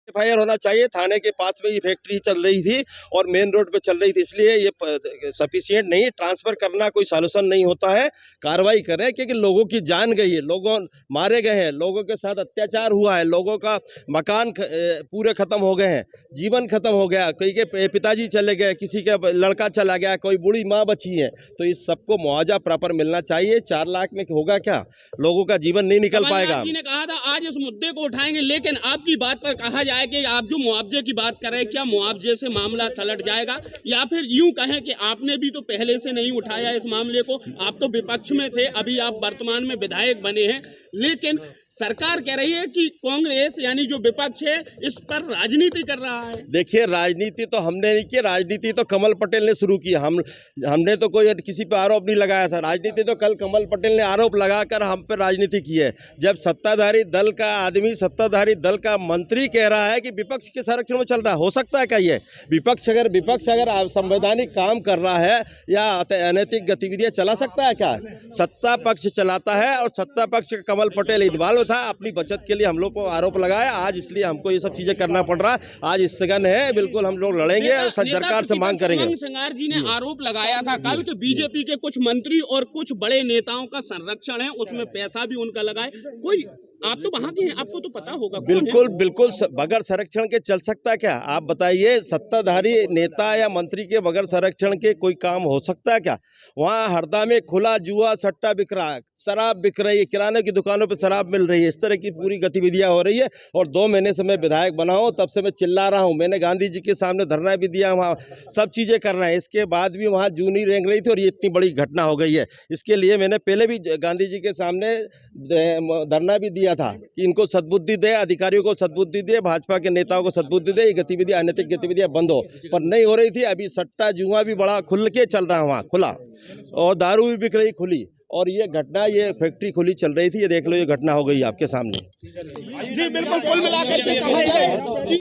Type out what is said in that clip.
FIR होना चाहिए। थाने के पास में ये फैक्ट्री चल रही थी और मेन रोड पे चल रही थी, इसलिए ये सफिशिएंट नहीं। ट्रांसफर करना कोई सॉल्यूशन नहीं होता है। कार्रवाई करें, क्योंकि लोगों की जान गई है, लोगों मारे गए हैं, लोगों के साथ अत्याचार हुआ है, लोगों का मकान पूरे खत्म हो गए हैं, जीवन खत्म हो गया, कई के पिताजी चले गए, किसी का लड़का चला गया, कोई बूढ़ी माँ बची है। तो इस सबको मुआवजा प्रॉपर मिलना चाहिए। 4 लाख में होगा क्या? लोगों का जीवन नहीं निकल पाएगा। जी ने कहा था आज इस मुद्दे को उठाएंगे, लेकिन आपकी बात पर कहा जाए कि आप जो मुआवजे की बात कर रहे हैं, क्या मुआवजे से मामला पलट जाएगा, या फिर यूं कहें कि आपने भी तो पहले से नहीं उठाया इस मामले को? आप तो विपक्ष में थे, अभी आप वर्तमान में विधायक बने हैं, लेकिन सरकार कह रही है कि कांग्रेस यानी जो विपक्ष है इस पर राजनीति कर रहा है। देखिए, राजनीति तो हमने नहीं की, राजनीति तो कमल पटेल ने शुरू की। हमने तो कोई किसी पे आरोप नहीं लगाया था। राजनीति तो कल कमल पटेल ने आरोप लगाकर हम पे राजनीति की है। जब सत्ताधारी दल का आदमी, सत्ताधारी दल का मंत्री कह रहा है कि विपक्ष के संरक्षण में चल रहा है, हो सकता है क्या ये? विपक्ष अगर संवैधानिक काम कर रहा है या अनैतिक गतिविधियां चला सकता है क्या? सत्ता पक्ष चलाता है और सत्ता पक्ष कमल पटेल इन्वॉल्व था। अपनी बचत के लिए हम लोग को आरोप लगाया आज, इसलिए हमको ये सब चीजें करना पड़ रहा है। आज स्थगन है, बिल्कुल हम लोग लड़ेंगे और सरकार से मांग करेंगे। संगार जी ने आरोप लगाया था कल कि बीजेपी के कुछ मंत्री और कुछ बड़े नेताओं का संरक्षण है, उसमें पैसा भी उनका लगा है। कोई, आप तो वहां के हैं, आपको तो पता होगा। बिल्कुल बगैर संरक्षण के चल सकता है क्या? आप बताइए, सत्ताधारी नेता या मंत्री के बगैर संरक्षण के कोई काम हो सकता है क्या? वहाँ हरदा में खुला जुआ सट्टा बिक रहा है, शराब बिक रही है, किराने की दुकानों पे शराब मिल रही है, इस तरह की पूरी गतिविधियां हो रही है। और 2 महीने से मैं विधायक बना हूँ, तब से मैं चिल्ला रहा हूँ। मैंने गांधी जी के सामने धरना भी दिया, वहाँ सब चीजें कर रहे हैं। इसके बाद भी वहाँ जू नहीं रेंग रही थी और ये इतनी बड़ी घटना हो गई है। इसके लिए मैंने पहले भी गांधी जी के सामने धरना भी दिया था कि इनको सद्बुद्धि दे, अधिकारियों को सद्बुद्धि दे, भाजपा के नेताओं को सद्बुद्धि दे, ये गतिविधियां, अनैतिक गतिविधियां बंद हो। पर नहीं हो रही थी। अभी सट्टा जुआ भी बड़ा खुल के चल रहा है वहाँ, खुला, और दारू भी बिक रही खुली। और ये घटना, ये फैक्ट्री खुली चल रही थी, ये देख लो, ये घटना हो गई आपके सामने। जी बिल्कुल, कुल मिलाकर के कहा जाए